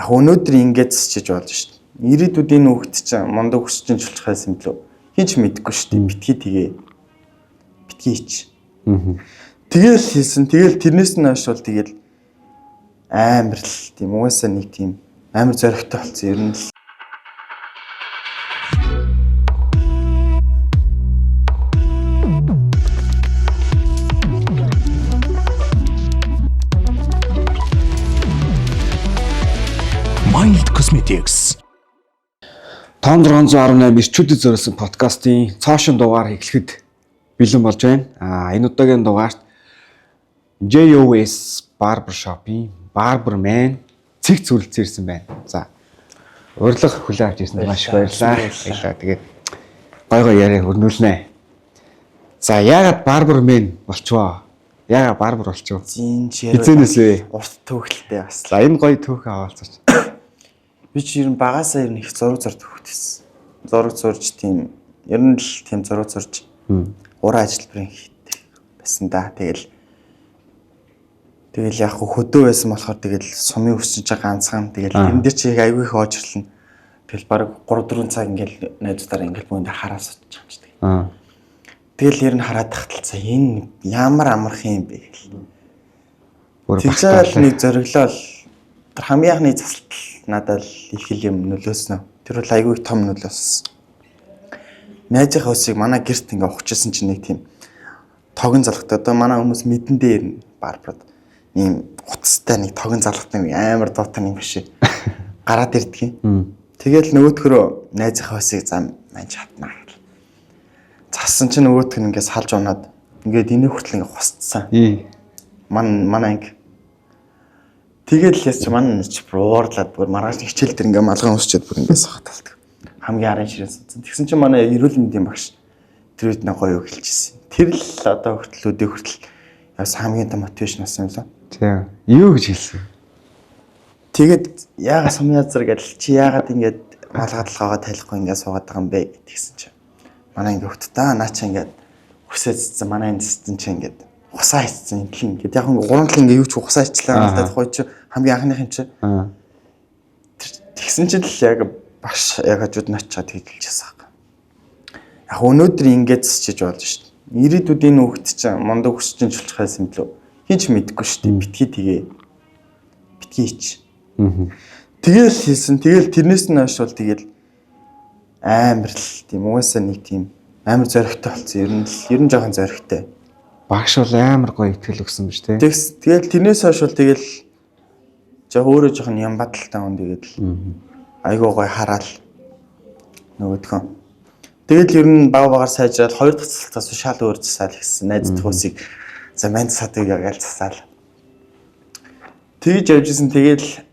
Өнөөдөр ингэж зэсчиж болж шít. Ирээдүйдийн хүүхэд чинь мундаг өсч чинь чулчих байсан юм лөө. Хинч мэдэхгүй шít. Битгий тэгээ. Битгий ич. Тэгэл хийсэн. Тэгэл тэрнээс нь хойш бол тэгэл амар л тийм угаасаа нэг тийм амар зоригтой болсон ер нь л. Mild Cosmetics 518 эрчүүдэд зориулсан подкастын цаашин дугаар эхлэхэд бэлэн болж байна. Энэ удаагийн дугаарт JOS Barbershop-ийн Barberman цэг зөвлөлт ирсэн байна. За урилга хүлээн авч ирсэнд маш их баярлалаа. Тэгээд гой гой яриа хөрнүүлнэ. За яагаад Barberman болчихвоо? Яагаад Barber болчихвоо? Хизэнээс вэ? Урт төвхөлтэй бас. За энэ гоё төвхөн аваалцаач. Би ч ер нь багасаа ер нь их зураг зурдаг хөвтэйсэн. Зураг зурж тийм ер нь л тийм зураг зурж уран ажилбарын хийдэг байсан да. Тэгэл яг хөдөө байсан болохоор тэгэл сумын өсөж байгаа ганцхан тэгэл энэ дээр чи айгүй их оожрлно. Тэгэл баг 3-4 цаг ингээл найзуудаараа ингээл бүүндээ хараа сууж байгаа юм чи. Тэгэл ер нь хараад тахталцаа энэ ямар амархан юм бэ гэл. Тэгжээл нэг зориглол хамгийн анхны засалтал надад их юм нөлөөснө. Тэр бол айгүй том нөлөөс. Найзынхаа өсийг манай гэрт ингээ ухчихсан чинь нэг тийм тогон залгатай. Одоо манай хүмүүс мэдэн дээр барбарад ийм утастай нэг тогон залгатай амар дуутай юм биш. Гараад ирдэг юм. Тэгэл нөгөөдхөрөө найзынхаа өсийг зам маань чатнаа гэл. Зассан чинь нөгөөдх нь ингээ салж унаад ингээд энийг хүртэл ингээ хусцсан. Манай анги. Тэгэл яс чи манай чи уурлаад бүр маргааш хичээл дээр ингээ малгай өсчөөд бүр ингээ сахаталдаг. Хамгийн арын ширээс. Тэгсэн чинь манай эрүүл мэндийн багш тэр үед нэг гоё хэлчихсэн. Тэр л одоо хүртэл өдөө хүртэл яс хамгийн том мотивашн асан юм лээ. Тийм. Юу гэж хэлсэн? Тэгээд яагаад сумын язар гэдэл чи яагаад ингээд малгадлахаагаа тайлахгүй ингээ суугаад байгаа юм бэ гэдгийгсэн чинь. Манай ингээ хөтдөө наача ингээ хүсээцсэн манай энэ систем чи ингээ хусаа хийсэн юм гээд яг гурван талын ингээ юу ч хусаа хийчлээ надад хойч хамгийн анхных юм чи. Тэгсэн чинь л яг багш яг хажууд наачаад хэлчихсэн баг. Яг өнөөдөр ингээд зэсчиж болж шít. Ирээдүйдийн хүүхэд чинь мундаг өсч чинь чулчих байсан юм лөө. Хинч мэдэхгүй шít. Битгий тэгээ. Битгий ич. Тэгэл хийсэн. Тэгэл тэрнээс нь хойш бол тэгэл амар л тийм угаасаа нэг тийм амар зоригтой болсон. Ер нь жоохон зоригтой. Багш бол амар гоё ихтгэл өгсөн биз дээ. Тэгэл тэрнээс хойш бол тэгэл өөрөө жоохон ям бадалтай хүн тэгэл айгуу гоё хараал нөгөөдхөн. Тэгэл ер нь баг багаар сайжраад 2 дахь цэцэлтээс шал өөр засаал гэсэн найз төхөөсийг за манд садаг ягаал засаал. Тэгж явжсэн тэгэл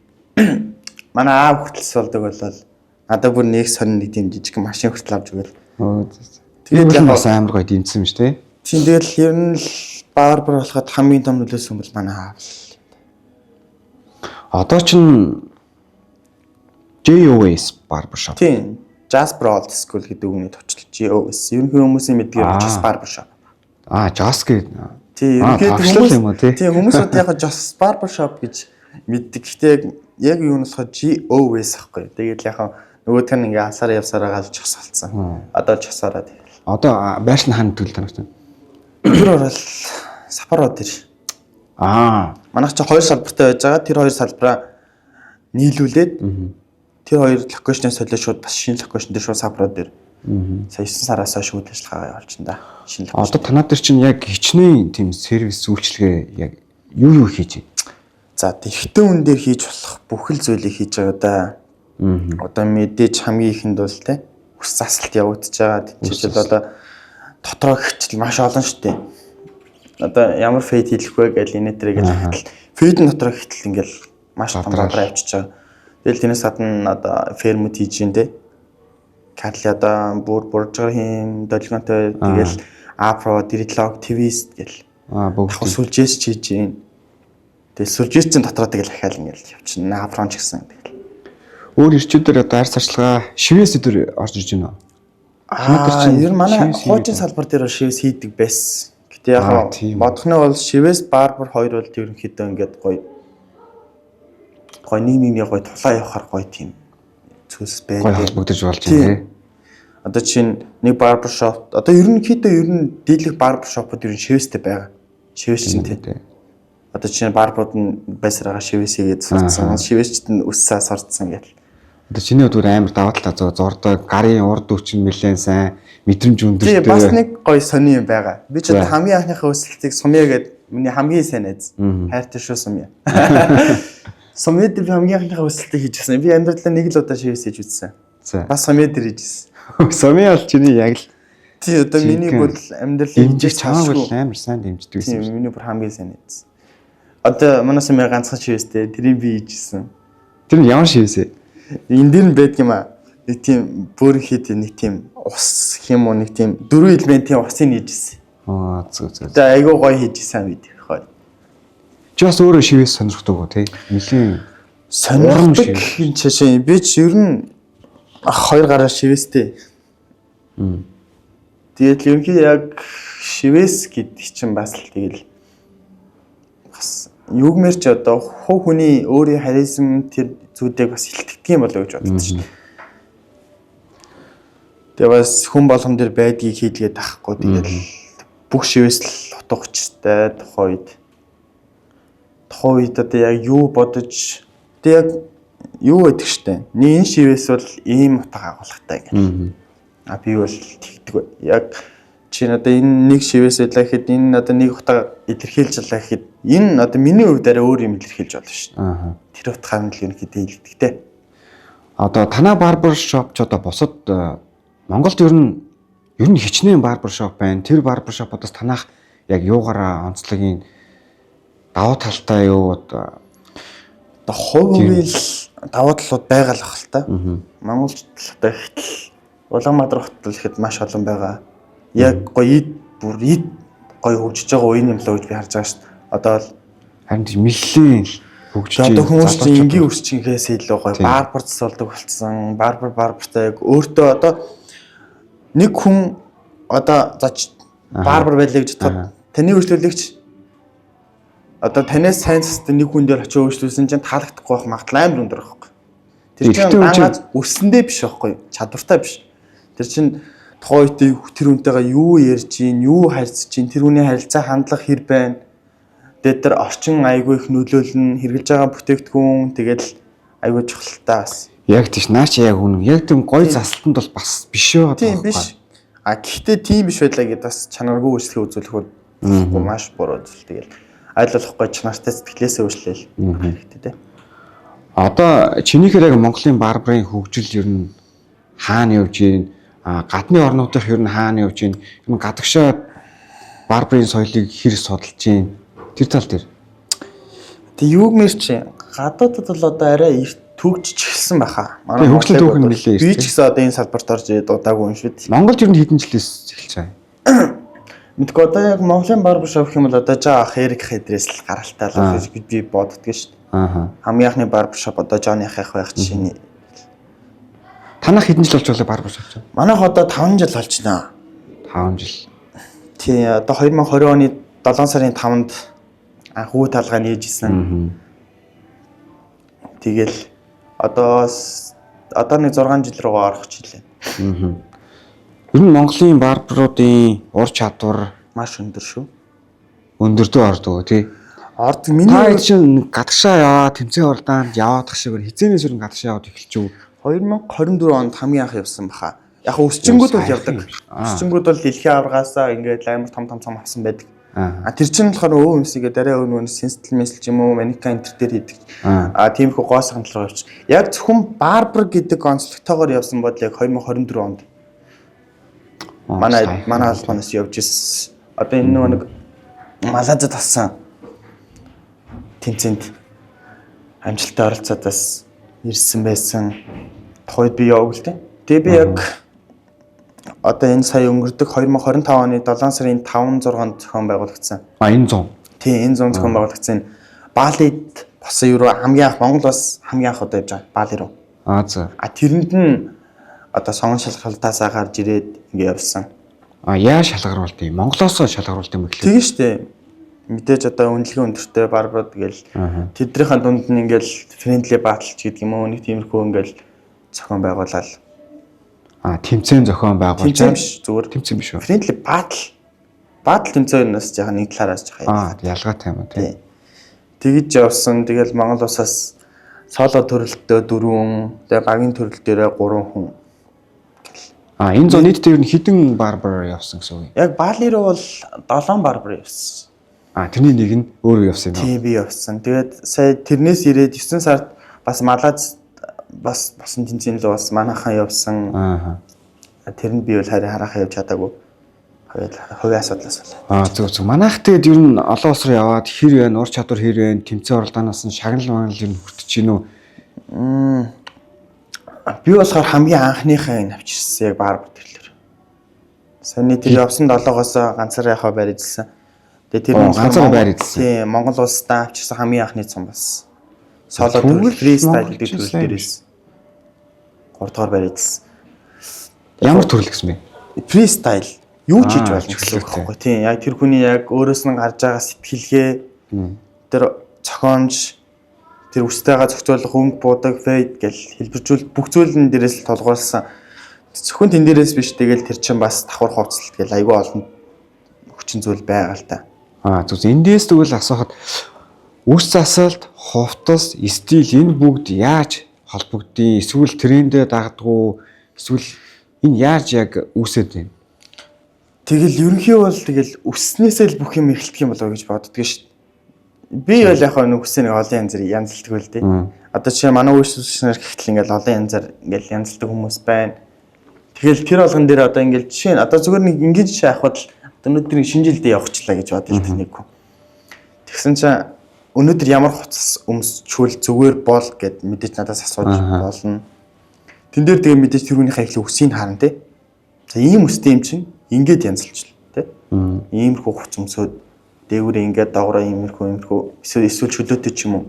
манай аав хөтлс болдог болол надад бүр нэг сонин нэг тийм жижиг машин хүртэл авч өгөөл. Тэгээд бас амар гоё дэмжсэн юм шүү дээ. Тийм тэгэл ер нь л барбар болоход хамгийн том нөлөөсөн бол манай аав. Одоо чинь JOS Barbershop. Тийм. Jazz Broad School гэдэг үгний товчлол JOS. Ерөнхий хүмүүсийн мэдгээр Jazz Barbershop. Jazz гэдэг. Тийм, ерөнхийдөө юм уу тий? Тийм, хүмүүсүүд яг Jazz Barbershop гэж мэддэг. Гэхдээ яг юу нь болохоор JOS ахгүй. Тэгээд яг нөгөөх нь ингээ асаар явсараа галж чос алдсан. Одоо чосороо тэгэл. Одоо байшин хаан төл танагтай. Тэр орол сапароо тэр. Манайх чи 2 салбартай байж байгаа. Тэр 2 салбараа нийлүүлээд тэр 2 локейшнээс солио шууд бас шинэ локейшн дээр шууд сапароо дээр. Сая 9 сараас хойш үйл ажиллагаа явуулчихсан да. Шинэ локейшн. Одоо танаа дээр чинь яг хичнээн тийм сервис үйлчилгээ яг юу хийж байна? За тэгтэн үн дээр хийж болох бүхэл зүйлийг хийж байгаа да. Одоо мэдээж хамгийн ихэнд бол те ус засалт явагдаж байгаа. Жишээлбэл одоо дотроо хичл маш олон штэ. Одоо ямар фейд хийх вэ гэж инээтрийг л хэтл. Фейдэн дотроо хэтл ингээл маш том дотроо авчиж байгаа. Тэгэл тэрнээс гадна одоо фермүүд хийж гин те. Катли одоо бүр буржгаар хийм долгионтой тэгэл апро, диритлог, твист гэл Бүгд сүлжээс ч хийж гин. Тэгээ сүлжээс чинь дотроо тэгэл ахаал ингээл явчихна. Афрон ч гэсэн тэгэл. өөр ирчүүдээр одоо арьс арчилгаа шивээс өдөр орж ирж байна уу? Ер нь манай хуучин салбар дээр шивээс хийдэг байсан. Гэтэ яг бодохны бол шивээс барбар хоёр бол ерөнхийдөө ингээд гоё нэг гоё тулаа явахаар гоё тийм цөс байдаг. Гоё холбогдож болж байна тий. Одоо чинь нэг барбар шоп одоо ерөнхийдөө дийлэх барбар шопууд ер нь шивэстэй байгаа. Шивээс чинь тий. Одоо чинь барбарууд нь байсараа шивээс хийгээд сурцсан. Шивээсчд нь өссөө сурцсан гэл. Одоо чиний өдөр амар даваа талаа зурдаг гарын урд үчин нэлээд сайн мэдрэмж өндөртэй. Тий бас нэг гоё сони юм байгаа. Би ч хамгийн анхныхаа өсөлтийг сумья гэдэг миний хамгийн сайн найз. Хайртай шүү сумья. Сумья дээр би хамгийн анхныхаа өсөлтийг хийжсэн. Би амьдралаа нэг л удаа шивээс хийж үзсэн. Бас сумья дээр хийжсэн. Сумья бол чиний яг л тий одоо миний бол амьдралыг дэмжиж чамаагүй амар сайн дэмждэг байсан. Тий миний бүр хамгийн сайн найз. Одоо манай сумья ганцхан шивээстэй тэрийг би хийжсэн. Тэр нь ямар шивээсэ? Энд дэр нь байдаг юм аа. Нэг тийм бүр хит нэг тийм ус хэм уу нэг тийм 4 элементийн усыг нийжсэн. Зүг. Тэгээ айгуу гоё хийжсэн бид хоёр. Чи бас өөрөө шивээс сонирхдаг уу тий? Нилийн сонирхдаг юм чишээ. Би ч ер нь хоёр гараа шивээстэй. Тэгээд ерөнхий яг шивээс гэдэг чинь бас л тэгэл бас югмэр ч одоо хуу хүний өөрийн харизм тэр зүйлийг бас хилтгэдэг юм болоо гэж боддог шүү дээ. Тэгээ бас хүн болгон дээр байдгийг хийлгээд тахгүй тэгэл бүх шивээс л утга учиртай тухайд одоо яг юу бодож тэг яг юу гэдэг штэ. Энэ шивээс бол ийм утга агуулгатай гэх. Би бол тэгдэг. Яг чинь одоо энэ нэг шивээс байлаа гэхэд энэ одоо нэг утга илэрхийлж байлаа гэхэд энэ одоо миний хувьд арай өөр юм илэрхийлж болно шүү дээ. Тэр утгаар нь л ерөнхийдөө хэлдэгтэй. Одоо танаа барбар шоп ч одоо бусад Монголд ер нь хичнээн барбар шоп байна. Тэр барбар шоподоос танах яг юугаараа онцлогийн давуу талтай юу одоо хувийн давуу талууд байгаа л ах л та. Монголд одоо ихтэл Улаанбаатар хотод ихэд маш олон байгаа. Яг гоё гоё хөгжиж байгаа үеийн юм л гэж би харж байгаа шүү дээ. Одоо л харин мэллийн хөгжиж одоо хүмүүс чинь энгийн өсчинхээс илүү гоё барбар засвалдаг болцсон. Барбартай яг өөртөө одоо нэг хүн одоо барбар байлаа гэж таны үйлчлүүлэгч одоо танаас сайн засдаг нэг хүн дээр очиж үйлчлүүлсэн чинь таалагдахгүй байх магадлал амар өндөр байхгүй. Тэр чинь ганц өссөндөө биш байхгүй. Чадвартай биш. Тэр чинь тухайн үед тэр хүнтэйгээ юу ярьж гин, юу харьцаж гин, тэр хүний харилцаа хандлага хэр байна. Тэгээд тэр орчин айгүй их нөлөөлнө, хэрэгжилж байгаа бүтээгдэхүүн тэгэл айгүй чухалтай бас. Яг тийш наач яг үнэн. Яг тийм гоё засталтанд бол бас биш байгаа. Тийм биш. Гэхдээ тийм биш байлаа гэдээ бас чанаргүй үйлчлэгээ үзүүлэхэд маш буруу зүйл. Тэгэл айлуулахгүй чанартай сэтгэлээсээ үйлчлээл хэрэгтэй те. Одоо чинийхээр яг Монголын барбарын хөгжил ер нь хаана явж гин? Гадны орнуудынх ер нь хаана явж гин? Ер нь гадагшаа барбарын соёлыг хэр судалж гин? Тэр тал дээр. Тэг юугмэр чи гадаадд бол одоо арай эрт төгжиж эхэлсэн байхаа. Манай хөгжил түүх нь нэлээ эрт. Би ч гэсэн одоо энэ салбарт орж удаагүй юм шүү дээ. Монголд ер нь хэдэн жилээс эхэлж байгаа? Мэдгүй одоо яг Монголын барбар шоп гэх юм бол одоо жаах Эрик Хэдрээс л гаралтай л гэж би боддог шүү дээ. Хамгийн анхны барбар шоп одоо Жон Яхах байх жишээний. Танах хэдэн жил болж байгаа барбар шоп чинь? Манайх одоо 5 жил болж байна. 5 жил. Тий одоо 2020 оны 7 сарын 5-нд хүү талгаа нээжсэн. Тэгэл одоо нэг 6 жил руугаа орох жилээ. Ер нь Монголын барбаруудын ур чадвар маш өндөр шүү. Өндөрдөө ордог тий. Ордог миний чинь гадагшаа яваад тэмцээн уралдаанд яваадах шиг хизээнээс ер нь гадагшаа яваад эхэлчихв. 2024 онд хамгийн анх явсан баха. Яг өсчингүүд бол явдаг. Өсчингүүд бол дэлхийн аврагаасаа ингээд амар том авсан байдаг. Тэр чинь болохоор өвөө өмсөйгээ дараа өвнөөс сенситл мессеж юм уу маника энтер дээр хийдэг. Тиймэрхүү гоо санал руу явчих. Яг зөвхөн барбар гэдэг онцлогтойгоор явсан бодол яг 2024 онд. Манай албанаас явж ирсэн. Одоо энэ нэг Малайзад тассан тэмцээнд амжилттай оролцоод бас ирсэн байсан. Тухайд би яваг л дээ. Тэгээ би яг одоо энэ сая өнгөрдөг 2025 оны 7 сарын 5-6-нд зохион байгуулагдсан. Энэ 100. Тийм энэ 100 зохион байгуулагдсан. Балид болсон юу хамгийн анх Монгол бас хамгийн анх одоо явж байгаа Бали руу. За. Тэрэнд нь одоо сонгон шалгалтаасаа гарч ирээд ингэ явсан. Яа шалгаруулт юм? Монголоос шалгаруулт юм гэхлээ. Тийм шүү дээ. Мэдээж одоо үнэлгээ өндөртэй барбарууд гээл тэднийхэн дунд нь ингээл friendly battle ч гэдэг юм уу нэг тиймэрхүү ингээл зохион байгуулаад тэмцээн зохион байгуулж тэмцээн биш зүгээр тэмцээн биш үү? friendly battle тэмцээнээс жаахан нэг талаараас жаахан ялгаатай юм тий. Тэгж явсан. Тэгэл Монгол улсаас соло төрөлтөө 4, тэгээ багийн төрөл дээрээ 3 хүн. Энэ зон нийтдээ ер нь хэдэн барбар явсан гэсэн үг юм? Яг Бали руу бол 7 барбар явсан. Тэрний нэг нь өөрөө явсан юм. Тийм би явсан. Тэгээд сая тэрнээс ирээд 9 сард бас Малаз бас босон тэнцэн л бас манайхан явсан. Тэрэнд би бол харахаа явж чадаагүй. Хувийн асуудлаас бол. Зөв. Манайх тэгээд ер нь олон улс руу яваад хэр вэ? Ур чадвар хэр вэ? Тэмцээн оролдоноос нь шагнал ер нь хүртэж гин үү? Би болохоор хамгийн анхныхаа энэ авчирсан яг барбар төрлөөр. Саний тэр явсан 7-оос ганцаар яхаа барьжсэн. Тэгээ тэр ганцаар барьжсэн. Тийм Монгол улстай авчирсан хамгийн анхны цом бас. Соло төрөл фристайл гэдэг төрөл дээрээс 3 дугаар барьжсэн. Ямар төрөл гэсэн бэ? Фристайл юу ч хийж болно гэсэн үг байхгүй тийм яг тэр хүний яг өөрөөс нь гарч байгаа сэтгэлгээ тэр цохоонж тэр үстэйгээ зохицуулах өнгө буудаг фейд гэл хэлбэржүүл бүх зүйл нь дээрээс л толгойлсон зөвхөн тэн дээрээс биш тэгэл тэр чинь бас давхар хувцалт гэл айгүй олон хүчин зүйл байгаа л та. Зөв эндээс тэгвэл асуухад үс засалт хувцас стил энэ бүгд яаж холбогдъё эсвэл трендээ дагдгуу эсвэл энэ яаж яг үүсэт вэ? Тэгэл ерөнхий бол тэгэл өснөөсөө л бүх юм эхэлдэг юм болоо гэж боддөг шүү дээ. Би бол яг нэг өснөө нэг олон янзлдаг байл дээ. Одоо чи манай үйлчлэгчнэр гэхтэл ингээл олон янзаар ингээл янзлдаг хүмүүс байна. Тэгэл тэр болгон дээр одоо ингээл жишээ нь одоо зүгээр нэг ингэж шахахад л өнөөдөр нэг шинэ жилдээ явахчлаа гэж бодъё л нэг хүн. Тэгсэн чинь өнөөдөр ямар хуцас өмсчүүл зүгээр бол гэд мэдээж надаас асууж болно. Тэн дээр тэгээ мэдээж тэр хүнийхээ ихлэ өсийг харна те. За ийм өстэй юм чинь ингээд янзлж л те. Иймэрхүү хуц өмсөд дээгүүрээ ингээд доогороо иймэрхүү эсвэл чөлөөтэй ч юм уу.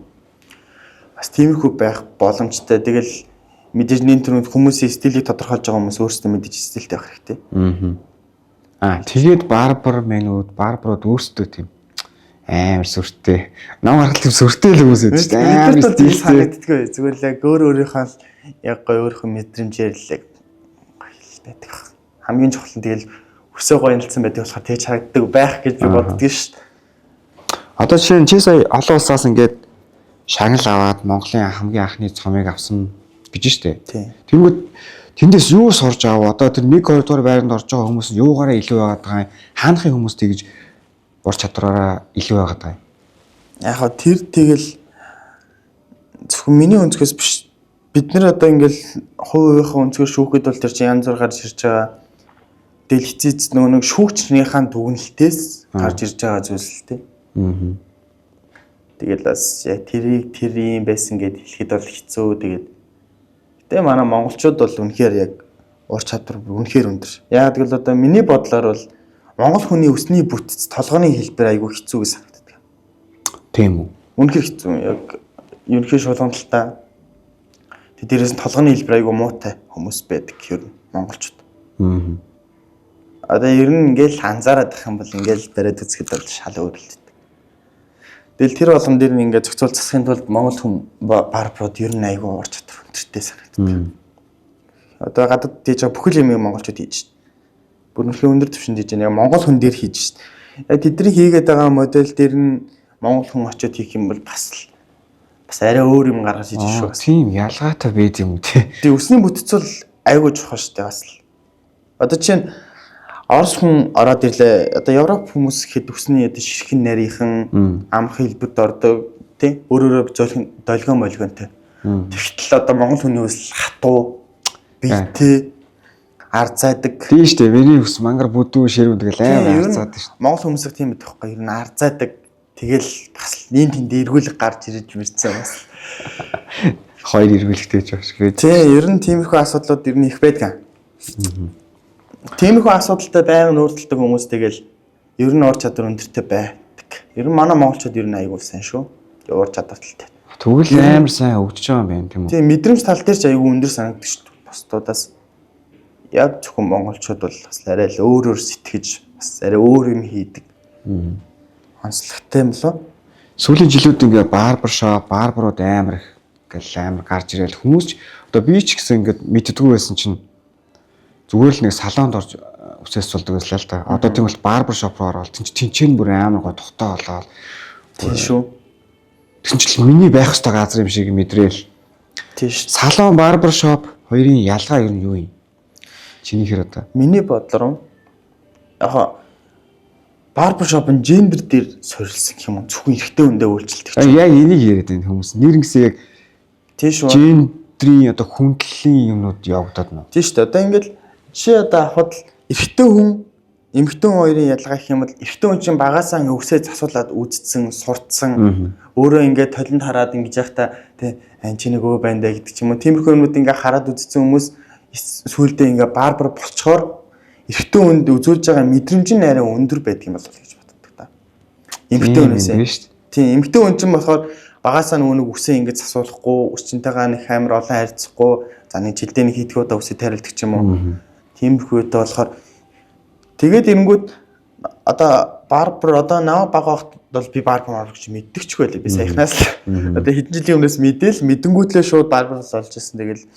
Бас тиймэрхүү байх боломжтой. Тэгэл мэдээж нэн төрөнд хүмүүсийн стилийг тодорхойлж байгаа хүмүүс өөрсдөө мэдээж стилтэй байх хэрэгтэй. Тэгээд барбарууд өөрсдөө тийм амар сүртэй. Нам харахад тийм сүртэй л хүмүүс байж тээ. Амар стил санагддаггүй. Зүгээр л яг өөрийнхөө яг гоё өөрийнхөө мэдрэмжээр л байдаг. Хамгийн чухал нь тэгэл өсөө гоёлцсон байдаг болохоор тэгж харагддаг байх гэж би боддог шүү дээ. Одоо жишээ нь чи сая олон улсаас ингээд шагнал аваад Монголын хамгийн анхны цомыг авсан гэж штэ. Тэнгүүд тэндээс юу сурж авав? Одоо тэр 1-2 дугаар байранд орж байгаа хүмүүс нь юугаараа илүү байгаад байгаа юм? Хаанхын хүмүүс тэгж ур чадвараараа илүү байгаад байгаа юм? Яг хаа тэр тэгэл зөвхөн миний өнцгөөс биш. Бид нэр одоо ингээл хувийнхаа өнцгөр шүүхэд бол тэр чинь янз бүр гарч ирж байгаа. Тэгэл хизээц нэг шүүгчнийхаа дүгнэлтээс гарч ирж байгаа зүйлс л тээ. Тэгэл бас яг тэр юм байсан гэд хэлэхэд бол хэцүү. Тэгээд манай монголчууд бол үнэхээр яг ур чадвар үнэхээр өндөр. Яг тэгэл одоо миний бодлоор бол монгол хүний өсний бүтц толгойн хэлбэр айгүй хэцүү гэж санагддаг. Тийм үү? Үнэхээр хэцүү. Яг ерөнхий шулгамталтаа тэд дээрээс нь толгойн хэлбэр айгүй муутай хүмүүс байдаг ер нь монголчууд. Одоо ер нь ингээл анзаараад байх юм бол ингээл бариад үзэхэд бол шал өөр л дээ. Тэгэл тэр болгон дээр нь ингээд зохицуул засахын тулд монгол хүн барбарууд ер нь айгүй ур чадвар өндөртэй санагддаг. Одоо гадаад дийж байгаа бүхэл юмыг монголчууд хийж шít. Бүр нөхөн өндөр түвшинд хийж байгаа монгол хүн дээр хийж шít. Яг тэдний хийгээд байгаа модель дээр нь монгол хүн очиод хийх юм бол бас арай өөр юм гаргаж хийж шүү. Тийм ялгаатай байд юм тий. Тэгээ өсний бүтц бол айгүй чухал шүү дээ бас л. Одоо чинь Орос хүн ороод ирлээ. Одоо Европ хүмүүс гэхэд өсний ширхэн нарийнхан амх хэлбэрд ордог тий өөрөөрөө долгион молгонтой. Тэгтэл одоо монгол хүний өс хатуу бийтэй арзаадаг. Тийм шүү дээ. Миний өс мангар бүдүү ширүүн тэгэл амар арзаадаг шүү. Монгол хүмүүсийг тийм байдаг байхгүй юу? Ер нь арзаадаг. Тэгэл бас нин тэнд эргүүлэг гарч ирж мэрцээ бас. Хоёр эргүүлэгтэй ч багш гээ. Тий, ер нь тиймэрхүү асуудлууд ер нь их байдаг. Тиймэрхүү асуудалтай байнга нүүртэлдэг хүмүүс тэгэл ер нь уур чадвар өндөртэй байдаг. Ер нь манай монголчууд ер нь айгүй сайн шүү. Уур чадвартай. Тэгвэл амар сайн хөгжиж байгаа юм байна тийм үү? Тийм мэдрэмж тал дээр ч айгүй өндөр санагддаг шүү дээ. Бусдуудаас яг зөвхөн монголчууд бол бас арай л өөр сэтгэж бас арай өөр юм хийдэг. Онцлогтой юм болоо. Сүүлийн жилүүд ингээ барбершоп, барберууд амар их гэл амар гарч ирэл хүмүүс ч одоо би ч гэсэн ингээ мэддэггүй байсан чинь зүгээр л нэг салонд орж үсээс сулдаг байсан л та. Одоо тийм бол барбершоп руу ороод тэнцэн бүр амар гоо тухтай болоод Тийм шүү. тэнцэл миний байх ёстой газар юм шиг мэдрээл. Тийм шүү. Салон, барбершоп хоёрын ялгаа юу юу юм? Чиний хэр одоо? Миний бодлоор яг барбершоп нь гендер дээр сорилсан гэх юм уу? Зөвхөн эрэгтэй хүндээ үйлчлдэг. Яг энийг яриад байна хүмүүс. Нэрнгэсээ яг Тийм шүү. гендрийн одоо хүндлэлийн юмнууд явагдаад байна. Тийм шүү. Одоо ингээл чи одоо авахд эрэгтэй хүн эмэгтэй хүн хоёрын ялгаа гэх юм бол эрэгтэй хүн чинь багаасаа ингээ өсөө засуулаад үдцсэн, сурцсан өөрөө ингээ толинд хараад ингэж яхта тий чи нэг өө байна даа гэдэг ч юм уу. Тиймэрхүү юмнууд ингээ хараад үдцсэн хүмүүс сүүлдээ ингээ барбар болцохоор эрэгтэй хүнд үзүүлж байгаа мэдрэмж нь арай өндөр байдаг юм болов уу гэж боддог та. Эмэгтэй хүнээс. Тийм эмэгтэй хүн чинь болохоор багаасаа нөгөө үсээ ингэж засуулахгүй, өсчөнтэйгээ нэг амар олон харьцахгүй, за нэг жилдээ нэг хийдгүү удаа үсээ тариалдаг ч юм уу. Тиймэрхүү үедээ болохоор тэгээд ирэнгүүт одоо барбар одоо наваа бага хахад бол би барбар гэж мэддэгч байлаа. Би саяхнаас л одоо хэдэн жилийн өмнөөс мэдээл мэдэнгүүтлээ шууд барбар болж ирсэн. Тэгэл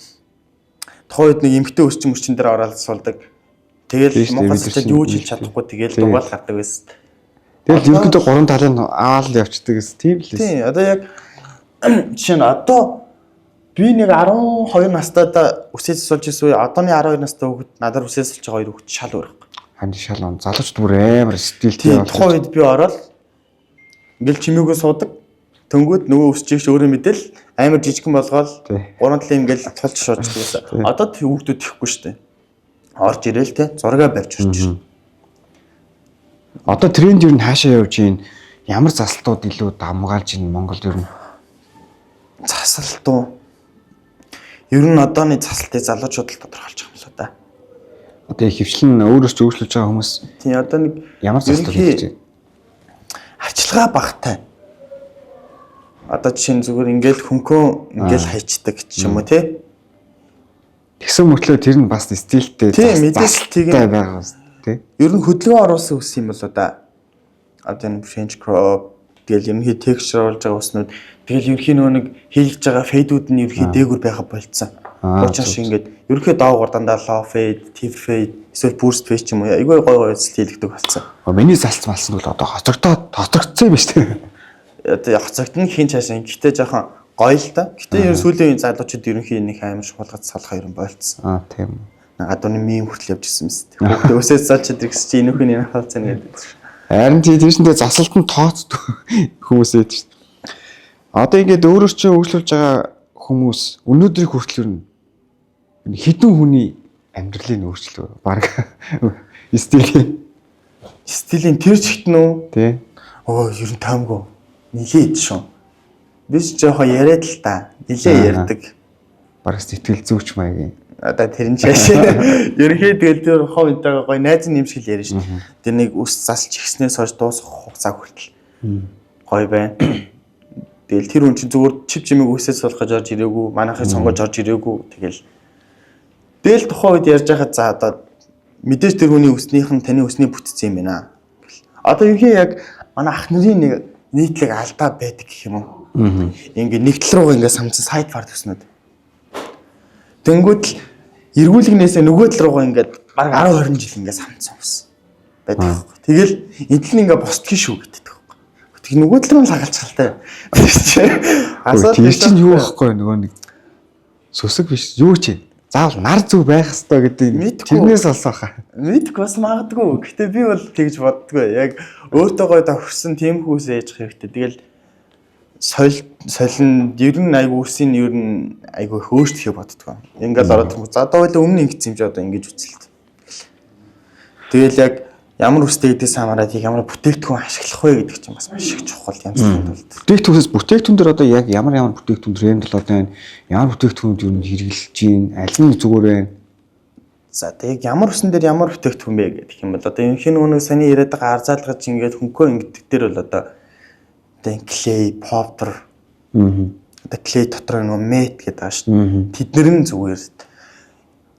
тухайн үед нэг эмэгтэй өсчин дээр ороод суулдаг. Тэгэл монголчууд юу ч хэлж чадахгүй тэгэл дугаал гардаг байсан. Тэгэл ерөнхийдөө гурван талын аваад явцдаг гэсэн тийм л байсан. Тийм одоо яг жишээ нь одоо би нэг 12 настайдаа үсээс суулж ирсэн үе одооны 12 настай хүүхэд надад үсээс суулж байгаа хоёр хүүхэд шал өөр. Хань шал он залууч бүр амар стилтэй байна. Тухайн үед би ороод ингээл чимээгөө суудаг. Төнгөөд нөгөө өсчихж өөрөө мэдээл амар жижигхэн болгоол гурван талын ингээл тулж шууждаг байсан. Одоо хүүхдүүд ихгүй шүү дээ. Орж ирээл те зургаа барьж орж ирнэ. Одоо тренд юу н хаашаа явж гин ямар засалтууд илүү дамгаалж ин Монголд юу н засалтуу ер нь одооны засалтыг залуучууд л тодорхойлж байгаа юм л да. Одоо их хвчлэн өөрөөс ч өөрчлөж байгаа хүмүүс тий одоо нэг ямар засалтууд хийж байна? Арчилгаа багтай. Одоо жишээ нь зүгээр ингээл хөнкөө ингээл хайчдаг ч юм уу тий. Тэгсэн мөртлөө тэр нь бас стилтэй засалтай байгаа тий. Ер нь хөдөлгөөн оруулсан ус юм бол да. Одоо энэ French crop тэгэл ерөнхий texture болж байгаа уснууд тэгэл ерөнхий нэг хийлгэж байгаа фейдүүд нь ерөнхий дээгүр байха болцсон. Уучааш ингээд ерөнхий доогуур дандаа low fade, tip fade, эсвэл burst fade ч юм уу. Айгүй гоё стилэгдэг болсон. Миний салц малсан бол одоо хоцрогдсон юм ба шүү дээ. Одоо хоцрогдно хин цаашаа. Гэтэ жоохон гоё л да. Гэтэ ер нь сүүлийн залуучууд ерөнхий нэг амар шуулгац салах юм болцсон. Тийм. Гадууны мим хүртэл явж ирсэн юм тест. Хүүхдээ өсөөс цааш тэгс чи энүүх нь хаалцсан гэдэг. Харин тийшэндээ засалт нь тооцдог хүмүүс ээд шүү дээ. Одоо ингээд өөрөөр чинь өөрчлөж байгаа хүмүүс өнөөдрийг хүртэл юу хэдэн хүний амьдралыг өөрчлөө баг стилийн тэр чигтэн үү? Тий. Оо ер нь таамгүй. Нилээд шүү. Биш жоохон яриад л та. Нилээ ярьдаг. Баг сэтгэл зүйч маягийн. Одоо тэрэн чааш ерөнхий тэгэл тэр ховынтайгаа гоё найз юм шиг л ярьж шүү. Тэр нэг ус засалж ихснээс хойш дуусах хугацаа хүртэл гоё байна. Тэгэл тэр хүн чинь зүгээр чив чимиг үсээс болох гэж орж ирээгүй, манайхыг сонгож орж ирээгүй. Тэгэл тухайн үед ярьж байхад за одоо мэдээж тэр хүний үснийх нь таны үсний бүтцсэн юм байна. Одоо ерхий яг манай ах нарын нэг нийтлэг алдаа байдаг гэх юм уу? Ингээ нэгдэл рүү ингээ самцсан сайд фар төснөд. Тэнгүүд л эргүүлгнээсээ нөгөө тал руугаа ингээд баг 10 20 жил ингээд самцсан ус байдаг. Тэгэл эдл ингээ босдгий шүү гэдэг. Тэг нөгөө тал руу лагалцгалтай. Тэр чинь юу байхгүй нөгөө нэг сүсэг биш юу чи заавал нар зүг байх хэрэгтэй гэдэг тэрнээс олсон хаа. Мэдгүй бас магадгүй. Гэтэ би бол тэгж боддгоо. Яг өөртөөгөө тохирсон тийм хүүс ээж хэрэгтэй. Тэгэл солин ер нь айгу үсийн ер нь айгу хөөжтөхөө боддгоо. Ингээл ороод за одоо хоёул өмнө ингэсэн юм чи одоо ингэж үцэлт. Тэгэл яг ямар үстэй гэдээс хамаарат ямар бүтээгдэхүүн ашиглах вэ гэдэг чинь бас маш их чухал юм шиг байна. Бүтээгдэхүүнээс бүтээгдэхүүн дээр одоо яг ямар бүтээгдэхүүн тренд болоод байна. Ямар бүтээгдэхүүнд ер нь хэрэгжилж гин аль нь зүгээр вэ? За тэг ямар усан дээр ямар бүтээгдэхүүн бэ гэх юм бол одоо ерөнхийн нэг саний яриад байгаа арзаалгаж ингээд хөнгөө ингэдэг дээр бол одоо клей, powder одоо клей дотор нэг мет гэдэг байгаа шүү дээ. Тэднэр нь зүгээр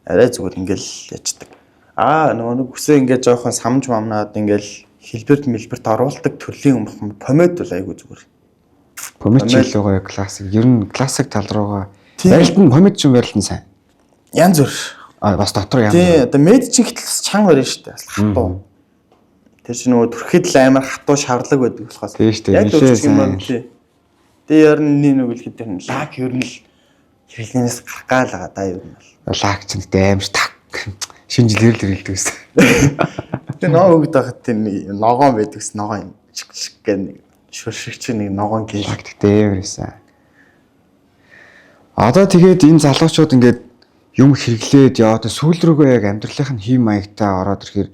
арай зүгээр ингээл ячдаг. Нэг үсээ ингээд жоохон самж мамнаад ингээл хэлбэрт оруулдаг төрлийн помад бол айгүй зүгээр. Помад ч илүү классик. Ер нь классик тал руугаа барилт нь помад ч барилт нь сайн. Янз бүр. Бас дотор яа. Тий, одоо мед чинь гэтэл бас чанга барина шүү дээ. Бас хатуу. Тэр чинь нөгөө түрхэд л амар хатуу шаварлаг байдаг болохоос. Тий шүү дээ. Яг дөрөж юм байна тий. Тэгээ ер нь нэг үлгэд тэр нь лак ер нь л хэрэглэнээс гарах гал байгаа да ер нь. Лак ч гэдэг амар так. Шинэ жилээр л ирэлдэг гэсэн. Тэгээ ногоо өгд байхад тэр ногоон байдаг гэсэн ногоо юм. Шиг гэх нэг шүршиг чинь нэг ногоон гээл. Лак гэдэг байсан. Одоо тэгээд энэ залуучууд ингээд юм хэрэглээд яваад сүүл рүүгээ яг амьдралынх нь хэм маягтаа ороод ирэхээр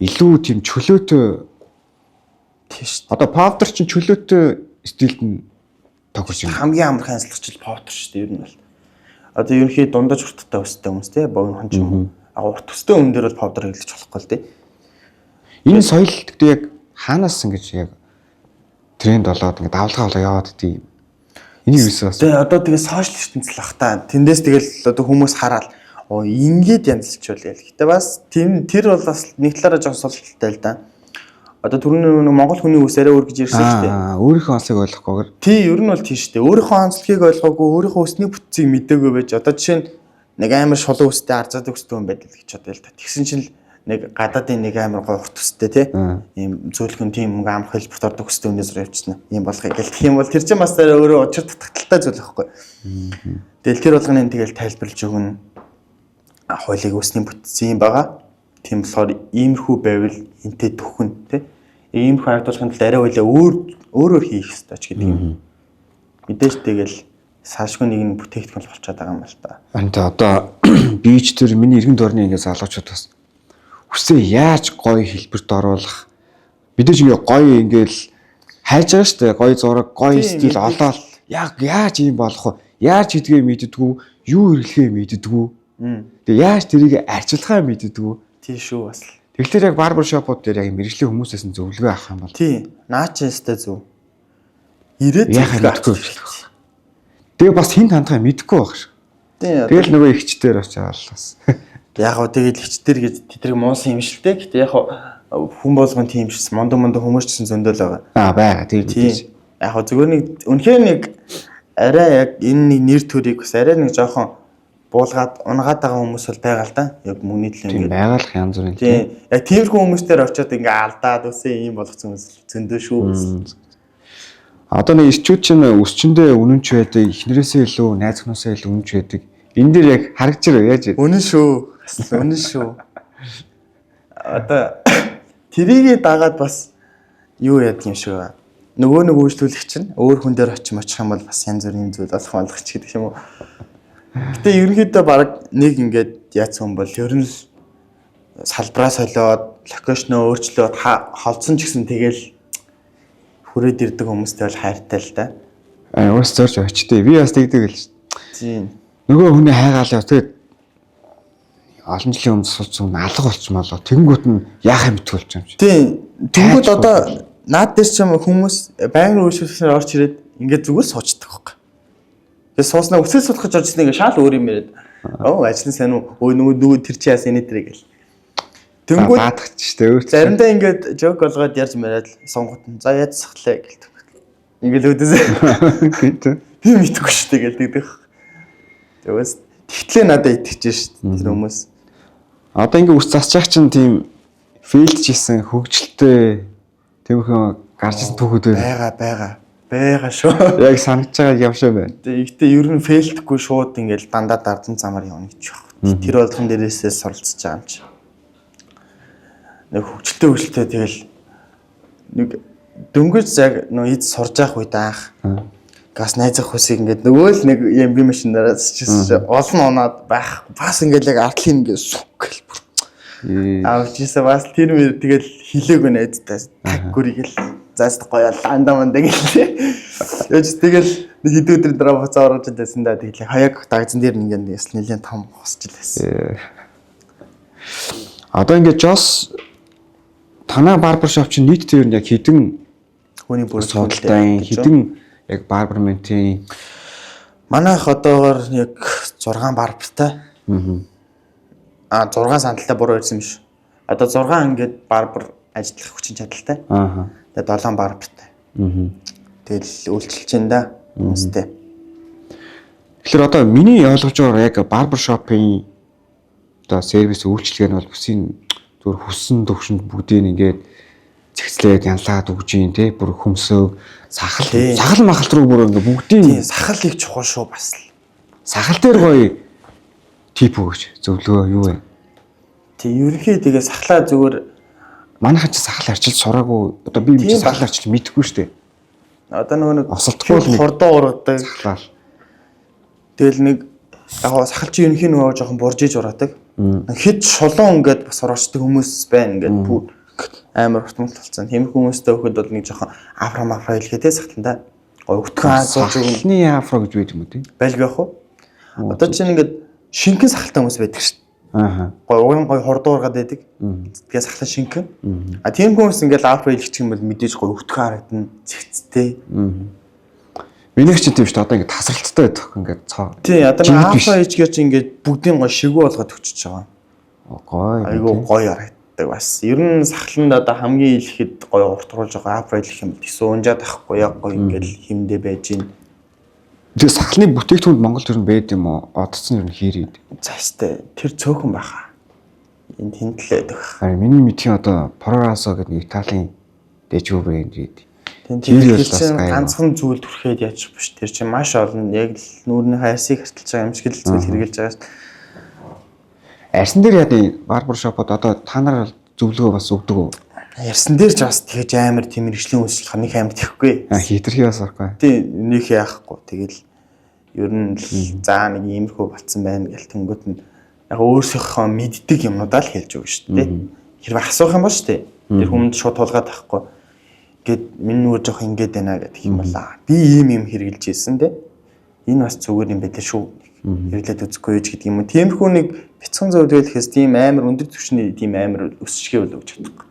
илүү тийм чөлөөтэй тийш. Одоо powder чинь чөлөөтэй стилд нь тогтож юм. Хамгийн амархан ажиллагч powder шүү дээ ер нь бол. Одоо ерөнхий дундаж урттай өстэй хүмүүс те богино хонч. Урт өстэй хүн дээр бол powder хэрэглэж болохгүй л те. Энэ соёл гэдэг яг хаанаас ингэж яг тренд болоод ингэ давлгаа яваад тийм. Энийг юусэн бас. Тэгээ одоо тэгээ сошиал ертөнцийн ах та. Тэндээс тэгэл одоо хүмүүс хараад ингээд янзлчвал яа. Гэтэ бас тэр бол бас нэг талаараа жоон султалтай л да. Одоо түрүүний Монгол хүний үс арай өөр гэж ярьсан шүү дээ. Өөрийнхөө онцлог ойлгохгүйгээр. Тий, ер нь бол тийм шүү дээ. Өөрийнхөө онцлогийг ойлгоогүй, өөрийнхөө үсний бүтцийг мэдээгүй байж одоо жишээ нь нэг амар шулуун үстэй арзаад өгсдөг юм байдаг гэж бодъё л да. Тэгсэн чинь нэг гадаадын нэг амар гоё урт үстэй тий. Ийм зөөлхөн тийм амар хэлбэрт ордог үстэй өнөөс рүү явчихна. Ийм болгоё гэл тэгэх юм бол тэр чинь бас өөрөө учир дутагдaltaй зүйл байхгүй. Тэгэл тэр болгоныг тэгэл тайлбарлаж өгнө. Хойлыг үсний бүтцийн байгаа. Тийм болохоор иймэрхүү байвал энтэй төхөн тий. Иймэрхүү харагдуулахын тулд арай хоёлаа өөрөөр хийх хэрэгтэй ч гэдэг юм. Мэдээж тэгэл салшгүй нэг нь бүтээгдэхүүн болчиход байгаа юм л та. Ант одоо бич төр миний иргэн дорны ингэ залуучууд бас үсээ яаж гоё хэлбэрт оруулах мэдээж ингэ гоё ингээл хайж байгаа шүү дээ. Гоё зураг, гоё стил олоод яг яаж ийм болох вэ? Яаж хийдгээ мэддэггүй, юу хэрэглэхээ мэддэггүй. Тэгээ яаж тэрийг арчилахаа мэддэггүй. Тий шүү бас. Тэгэхээр яг барбер шопууд дээр яг мэрэгжлийн хүмүүсээс нь зөвлөгөө авах юм бол. Тий, наачаастай зөв. Ирээд яхахгүй. Тэгээ бас хин хандхаа мэдэхгүй байх шиг. Тэгэл нөгөө ихчдэр очиад бас. Яг гоо тэгэл ихчдэр гэж тэдрэг муусан юм шилтэй. Гэтэ яг хүн болгон тийм шээс мондо хүмүүс ч зөндөөл байгаа. Байгаа. Тийм. Яг гоо зүгээр нэг үнэхээр нэг арай яг энэ нэг нэр төрийг бас арай нэг жоохон буулгаад унгаад байгаа хүмүүс бол байгаа л да. Яг мөнгөний төлөө ингэ байгалах янз бүрийн. Тийм. Яг тиймэрхүү хүмүүстээр очиод ингээ алдаад үсээ ийм болгоцсон хүмүүс зөндөө шүү. Одоо нэг ирчүүд чинь өсчөндөө үнэнч байдаг, эхнэрээсээ илүү, найз охиноосоо илүү үнэнч байдаг. Энэ дээр яг харагч ирээ яаж вэ? Үнэн шүү. Үнэн шүү. Одоо тэрийгээ дагаад бас юу яадаг юм шиг байна. Нөгөө нэг үйлчлүүлэгч нь өөр хүн дээр очих юм бол бас янз бүрийн зүйл болох болгоч гэдэг юм уу. Гэтэ ерөнхийдөө баг нэг ингээд яатсан хүн бол ер нь салбараа солиод, локейшноо өөрчлөөд холдсон ч гэсэн тэгэл хүрээд ирдэг хүмүүстэй бол хайртай л да. Уус зорж очтой. Би бас тэгдэг л шүү. Тийм. Нөгөө хүний хайгаал яа. Тэгээд олон жилийн өмнө суудсан алга болчмолоо. Тэнгүүт нь яахаа мэдгүй болчих юм чи. Тийм. Тэнгүүд одоо наад дээр ч юм хүмүүс байнгын үйлчлүүлэгчээр орч ирээд ингээд зүгээр суучдаг байхгүй. Тэгээд сууснаа өсөл суулгаж орж ирсэн ингээ шал өөр юм яриад. Ажлын сайн уу? Нөгөө тэр чи яасан энэ тэрэг гэл. Тэнгүүд баадагч штэ өөр. Заримдаа ингээд жок болгоод ярьж мараад сонгот нь. За яаж сахлаа гэлдэг. Ингээл өөдөөсөө. Тийм итгэхгүй штэ гэлдэг. Тэгээс тэгтлээ надад итгэж штэ тэр хүмүүс. Одоо ингээ үс засчих чинь тийм фейлдж исэн хөгжилтэй тиймэрхүү гарч ирсэн түүхүүд байгаа шүү. Яг санагдж байгаа юм шиг байна. Тэгтээ ер нь фейлдэхгүй шууд ингээл дандаа дардан замаар явна гэж байна. Тэр болгон дээрээсээ суралцж байгаа юм чи. Нэг хөгжилтэй тэгэл нэг дөнгөж яг нөө эд сурж явах үед анх газ найзах хүсийг ингээд нөгөө л нэг ямби машинараас чижсэн олон унаад байх бас ингээд яг артлын ингээд сүгэл бүр авчихсан бас тэр мөр тэгэл хилээгүй найзтай таггүрийг л заast гоё ландаманда гэлээ яж тэгэл хэд өдрийн дараа буцаа орж ирсэн да тэгэл хаяг дагзан дээр ингээд нэлийн том хосч илсэн Одоо ингээд Жос танаа барбершоп чинь нийтдээ ер нь яг хэдэн Хүний бүр судалтай хэдэн яг барберментийн манайх одоогоор яг 6 барбертай. 6 сандалтай буруу ирсэн юм биш. Одоо 6 ингээд барбер ажиллах хүчин чадалтай. Тэгээ 7 барбертай. Тэгэл үйлчилж байна да хүмүүстэй. Тэгэхээр одоо миний ойлгож байгаагаар яг барбершопын одоо сервис үйлчилгээ нь бол бүсийн зөвхөн хүссэн төвшөнд бүгдийг ингээд цэгцлээд янлаад өгж юм те бүр хөмсөө сахал махалт руу бүр ингээд бүгдийн сахал их чухал шүү бас л. Сахал дээр гоё тип өгч зөвлөгөө юу вэ? Ерөнхий тэгээ сахлаа зүгээр манайхан ч сахал арчилж сураагүй одоо би сахал арчилж мэдэхгүй шүү дээ. Одоо нэг осолтгүй хордоо ургадаг. Сахлаа. Тэгэл нэг яг сахал чи ерөнхий нөгөө жоохон буржиж ураадаг. Хэд шулуун ингээд бас орчдөг хүмүүс байна ингээд бүр амар хурдмал болсон. Тиймэрхүү хүмүүстэй өгөхөд бол нэг жоохон афра хэлгээтэй сахалтанда гоё өтгөн аасууж сахалны афра гэж байдаг юм уу тий? Байлгүй яах вэ? Одоо чинь ингээд шинхэн сахалтай хүмүүс байдаг шүү дээ. Гоё хордоо ургаад байдаг. Тэгээ сахлаа шинхэн. Тийм хүмүүс ингээд афра хэлчих юм бол мэдээж гоё өтгөн харагдана, цэгцтэй. Миний ч тийм шүү дээ. Одоо ингээд тасралттай байдаг ингээд цаа. Тий, одоо афра хийчихээр чи ингээд бүгдийн гоё шигүү болгоод өгчөж байгаа. Гоё. Айгуу гоё харагддаг бас. Ер нь сахалнд одоо хамгийн ихэхэд гоё уртруулж байгаа афра хэлэх юм бол тийс унжаад ахгүй яг гоё ингээд химдээ байж гин. Тэгээ сахалны бүтээгдэхүүнд Монголд ер нь байд юм уу? Одцсон ер нь хийрээд. Заастай тэр цөөхөн байхаа. Энд тэнтлээд өгөх. Харин миний мэдхийн одоо Прорасо гэдэг нэг Италийн дэжгүй брэнд гэдэг. Тэр чинь ганцхан зүйл түрхээд яаж биш. Тэр чинь маш олон яг л нүүрний хайсыг харталж байгаа юм шиг л зүйл хэрэгжилж байгаа шүү. Арьсан дээр яа барбершопод одоо та нар зөвлөгөө бас өгдөг үү? Ярьсан дээр ч бас тэгэж амар тийм мэрэгжлийн үйлчлэх нэг амар тэхгүй. Хитрхи бас арахгүй. Тийм нэг яахгүй. Тэгэл ер нь заа нэг иймэрхүү болцсон байна гэл тэнгуут нь яг өөрсөөхөө мэддэг юмнуудаа л хэлж өгнө шүү дээ. Хэрвээ асуух юм бол шүү дээ. Тэр хүнд шууд тулгаад байхгүй. Гэт минь нөгөө жоох ингэж байна гэдэг юм болаа. Би ийм хэрэгжилж ийсэн те. Энэ бас зүгээр юм байлаа шүү. Хэрэглээд үзэхгүй гэж гэдэг юм уу. Тиймэрхүү нэг бяцхан зөвлөлөхөөс тийм амар өндөр түвшний тийм амар өсчихээ бол өгч чадахгүй.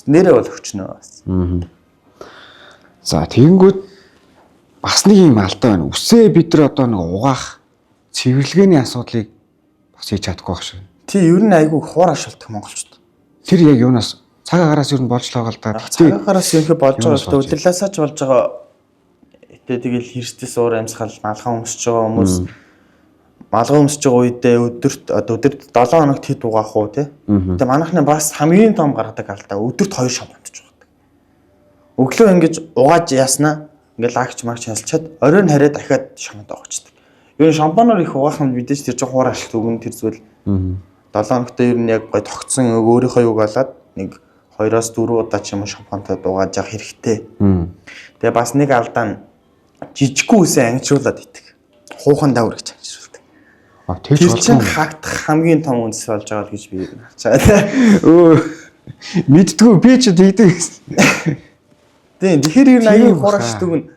Нэрээ бол өгчнөө бас. За тэгэнгүүт бас нэг юм алдаа байна. Үсээ бид нар одоо нэг угаах цэвэрлэгээний асуудлыг бас хийж чадахгүй байх шүү. Тий, ер нь айгүй хуур ашигладаг монголчууд. Тэр яг юунаас цаг агаараас ер нь болж байгаа л да. Цаг агаараас ерөнхий болж байгаа шүү. Удирлаасаач болж байгаа. Тэгэл хэрстэс уур амьсгал малгай өмсөж байгаа хүмүүс малгай өмсөж байгаа үедээ өдөрт 7 хоногт хэд угаах уу те. Тэгээ манайхны бас хамгийн том гаргадаг алдаа өдөрт 2 шампунтж угаадаг. Өглөө ингэж угааж яснаа ингээл лагч магч хэлчихэд оройн хараа дахиад шампунт угаачдаг. Ер нь шампунаар их угаах нь мэдээж тэр чинь хуур ашигт өгөн тэр зүйл. 7 хоногт ер нь яг гой тогтсон өөрийнхөө юг болоод нэг 2-4 удаа ч юм уу шампунтад угааж явах хэрэгтэй. Тэгээ бас нэг алдаа нь жижиггүй үсээ ангижруулад идэг. Хуухандаа үргэж ангижруулдаг. Тэр чинь хаагдах хамгийн том үндэс болж байгаа л гэж би харж байгаа. Мэддэггүй би ч тэгдэг. Тийм тэгэхээр ер нь аягүй хуурашдаг нь.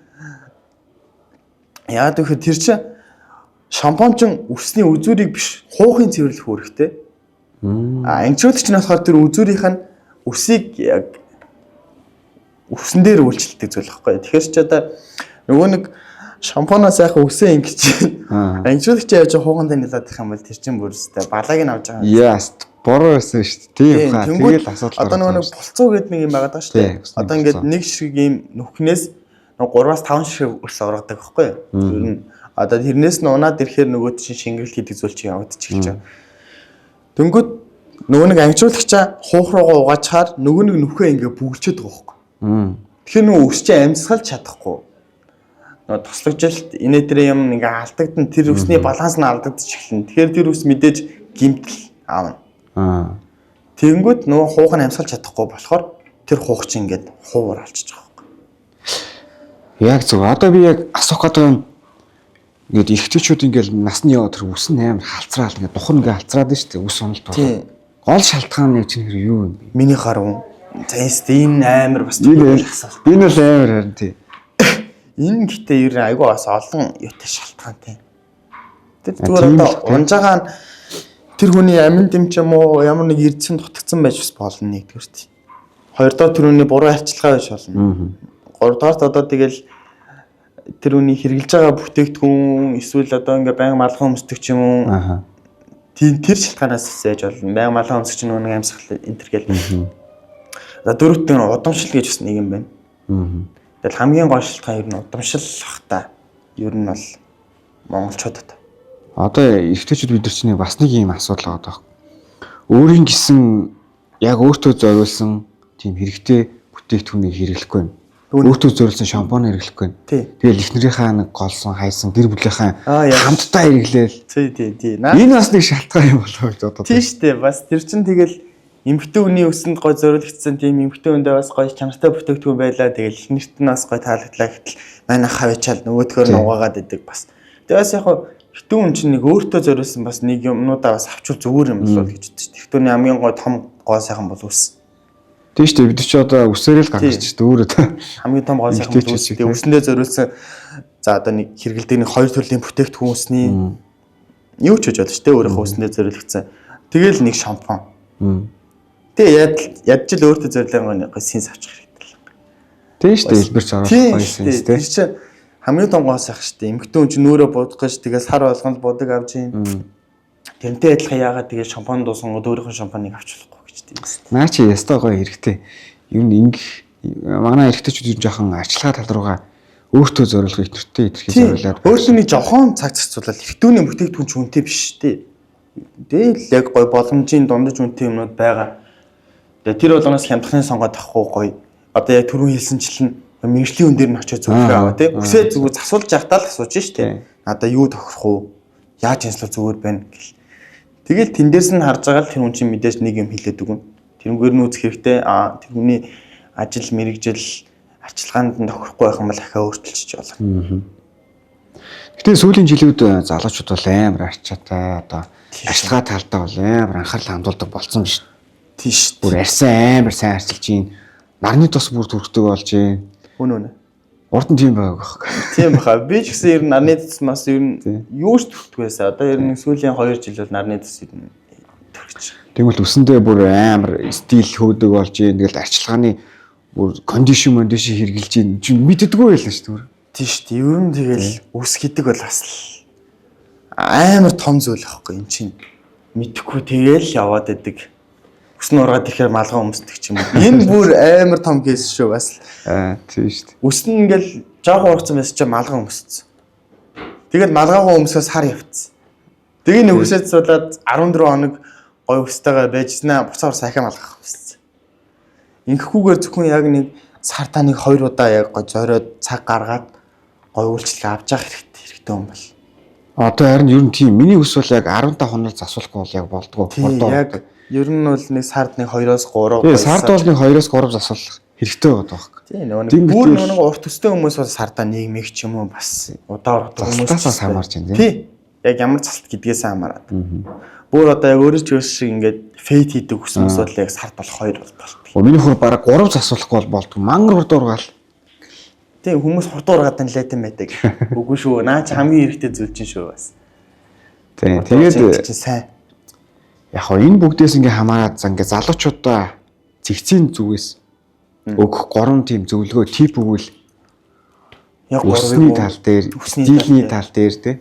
Яагаад гэвэл тэр чинь шампунчин үсний үзүүрийг биш хуухын цэвэрлэх үүрэгтэй. Ангижруулагч нь болохоор тэр үзүүрийнх нь үсийг яг үсэн дээр үйлчлдэг зүйл байхгүй. Тэгэхээр ч одоо нөгөө нэг шампунаас яхаа үсээ ингэж ангижуулагч яаж хуган танилаад их юм бол тэр чинь бүрстэй балааг нь авч байгаа. Яаст буруу байсан шүү дээ. Тийм хаа. Тэгэл асуудал. Одоо нөгөө нэг болцоо гэдэг нэг юм байгаа даа шүү дээ. Одоо ингээд нэг шиг юм нүхнээс 3-5 шиг ус ургадаг байхгүй юу? Ер нь одоо тэрнээс нь унаад ирэхээр нөгөө чинь шингэрэл хийдэг зүйл чинь явагдчих гэж байгаа. Дөнгөд нөгөө нэг ангижуулагчаа хуух руугаа угаачаар нөгөө нэг нүхээ ингээ бүгэлчээд байгаа байхгүй. Тэгэхээр нөгөө ус чинь амьсгалж чадахгүй. Нөгөө тослогжилт инээдрээ юм ингээ алдагдана тэр усны баланс нь алдагдчих эхэлнэ. Тэгэхээр тэр ус мэдээж гимтэл аавна. Тэгэнгүүт нөгөө хуух нь амьсгалж чадахгүй болохоор тэр хуух чинь ингээ хуур алчиж байгаа байхгүй. Яг зөв. Одоо би яг асуух гэдэг юм ингээд ихтэйчүүд ингээл насны яваа тэр ус нь амар халцраал ингээд духан ингээд халцраад нь шүү дээ ус уналт байна. Гол шалтгаан нь чинь хэр юу юм бэ? Миний харав. Тест энэ амар бас энэ л амар харин тий. Энэ гэхдээ ер нь айгүй бас олон юутай шалтгаантай. Тэр зүгээр одоо унжагаа тэр хүний амин дэм ч юм уу ямар нэг эрдсэн дутагдсан байж бас болно нэгдүгээрт. Хоёрдугаар тэр хүний буруу арчилгаа байж болно. Гуравдугаарт одоо тэгэл тэр хүний хэрэгжилж байгаа бүтээгдэхүүн эсвэл одоо ингээ байнга малгай өмсдөг ч юм уу. Тэр шалтгаанаас байж болно. Байнга малгай өмсөх чинь нэг амьсгал энтер гэл. За дөрөвт нь удамшил гэж бас нэг юм байна. Тэгэл хамгийн гол шалтгаан ер нь удамшил бах та. Ер нь бол монголчуудад. Одоо эрэгтэйчүүд бид нар чинь бас нэг юм асуудал байгаа. Өөрийн гисэн яг өөртөө зориулсан тийм хэрэгтэй бүтээгдэхүүнийг хэрэглэхгүй юм. Өөртөө зориулсан шампунь хэрэглэхгүй юм. Тэгэл эхнэрийнхээ нэг голсон хайсан гэр бүлийнхээ хамтдаа хэрэглээл. Тий. Энэ бас нэг шалтгаан юм болоо гэж бодод. Тий штэ. Бас тэр чин тэгэл эмэгтэй хүний өсөнд гой зориулагдсан тийм эмэгтэй хүндээ бас гой чанартай бүтээгдэхүүн байлаа. Тэгэл эхнэрт нь бас гой таалагдлаа гэтэл манай хавьчаал нөгөөдгөр нь угаагаад идэг бас. Тэгээс яг хитэн хүн чинь нэг өөртөө зориулсан бас нэг юмнуудаа бас авчвал зүгээр юм болов гэж бодчих. Тэгтүүний хамгийн гой том гоо сайхан бол үс. Тийм шүү дээ. Бид ч одоо үсээрэл гаргаж шүү дээ. Өөрөө хамгийн том гоо сайхан бол үс. Тэгээ үсэндээ зориулсан за одоо нэг хэрэгэлдэг нэг хоёр төрлийн бүтээгдэхүүн үсний юу ч гэж болно шүү дээ. Өөрийнхөө үсэндээ зориулагдсан. Тэгэл нэг шампунь. Тэгээ ядч л өөртөө зориулсан гоо синс авчих хэрэгтэй. Тийм шүү дээ. Илбэрч оруулах гоё синс тийм. Тэр чинь хамгийн том гоо сайх шүү дээ. Эмэгтэй хүн чинь нүрээ будах гэж тэгээ сар болгонд будаг авч ийн. Тэрнтэй адилхан яагаад тэгээ шампунь дуусан өөрийнхөө шампуныг авч болохгүй гэж тийм ээ. Наа чи ястаа гоё хэрэгтэй. Юу нэг манай эрэгтэйчүүд юу жоохон арчилгаа тал руугаа өөртөө зориулах ихнэртэй идэхийг зориулаад өөрсний жоохон цаг зарцуулаад эрэгтүүний бүтээгдэхүүн ч үнэтэй биш шүү дээ. Тэгэл яг гоё боломжийн дундаж үнэтэй юмнууд байгаа. Тэгээ тэр болгоноос хямдхны сонгоод авахгүй гоё. Одоо яг түрүү хэлсэнчлэн мэржлийн хүн дээр нь очиж зөвлөгөө аваа тий. Үсээ зүгээр засуулж явахдаа л асууж штэ. Надаа юу тохирох уу? Яаж хэлслэх зүгээр байна гэл. Тэгэл тэн дээрс нь харж байгаа л тэр хүн чинь мэдээж нэг юм хэлээд өгнө. Тэрнгээр нь үзэх хэрэгтэй. Тэр хүний ажил мэргэжил арчилгаанд нь тохирохгүй байх юм бол ахаа өөрчилчих болно. Гэтэ сүүлийн жилүүд залуучууд бол амар арчаатай одоо арчилгаа талдаа бол амар анхаарал хандуулдаг болсон биш. Тийш. Бүр арьсан амар сайн арчилж гин. Нарны тос бүр төрхдөг болж гин. Үнэ. Урд нь тийм байгаах. Тийм баха. Би ч гэсэн ер нь нарны тосмаас ер нь юу ч төрхдөг байсан. Одоо ер нь сүүлийн 2 жил бол нарны тос ер нь төрчих. Тэгвэл үсэндээ бүр амар стил хөөдөг болж гин. Тэгэл арчилгааны бүр кондишн хэрэгжилж гин. Мэддэггүй байлаа шүү дээ. Тийм шүү дээ. Ер нь тэгэл үс гэдэг бол бас амар том зүйл байхгүй юм чинь. Мэдхгүй тэгэл яваад идэг. Үс нь ургаад ирэхээр малгай өмсдөг ч юм уу. Энэ бүр амар том кейс шүү бас. Тийм шүү дээ. Үс нь ингээл жоохон ургацсан байсан чинь малгай өмссөн. Тэгээд малгайгаа өмсгөөс хар явцсан. Тэгээ нэг үсээд суулаад 14 хоног гой үстэйгээ байжснаа буцаар сахиа малгах өмссөн. Ингэхгүйгээр зөвхөн яг нэг сартаа нэг 2 удаа яг гой зориод цаг гаргаад гой үйлчлэл авч явах хэрэгтэй юм бол. Одоо харин ер нь тийм миний үс бол яг 15 хоног засуулахгүй бол яг болдгоо. Яг ер нь бол нэг сард нэг 2-оос 3 гой. Сард бол нэг 2-оос 3 засуулах хэрэгтэй байдаг байхгүй. Тийм нэг бүр нэг урт өстэй хүмүүс бол сардаа нийгмиг ч юм уу бас удаа урт хүмүүсээс хамаарч байна тийм. Яг ямар цалт гэдгээс хамаарат. Бүр одоо яг өөрөө ч өс шиг ингээд фейт хийдэг хүмүүс бол яг сард бол 2 болтол. Миний хөр бараг 3 засуулахгүй болдгоо. Мангар хурдуургаал. Тийм хүмүүс хурдуургаад нь лайтан байдаг. Үгүй шүү. Наа чи хамгийн хэрэгтэй зүйл чинь шүү бас. Тийм. Тэгээд сайн. Яг хоо энэ бүгдээс ингээ хамаарат за ингээ залуучуудаа зэгцийн зүгээс өгөх 3 тийм зөвлөгөө тип өгвөл яг усны тал дээр, стилийн тал дээр те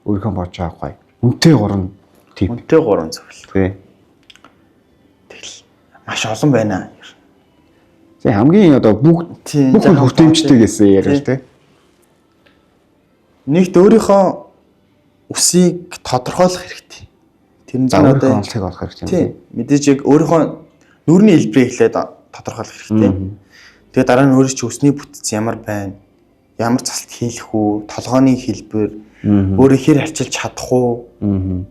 өөрийнхөө бодож байгаа гоё. Үнэтэй 3 тип. Үнэтэй 3 зөвлөл. Тий. Тэгэл маш олон байна. За хамгийн одоо бүгд хүртээмжтэй гэсэн яриа те. Нэгт өөрийнхөө үсийг тодорхойлох хэрэгтэй. Тэр нь одоо онцлог олох хэрэгтэй юм. Тийм. Мэдээж яг өөрийнхөө нүрийн хэлбэрийг эхлээд тодорхойлох хэрэгтэй. Тэгээ дараа нь өөрөө ч өсний бүтц ямар байна? Ямар цалт хийх үү? Толгойн хэлбэр өөрөө хэр арчилж чадах уу?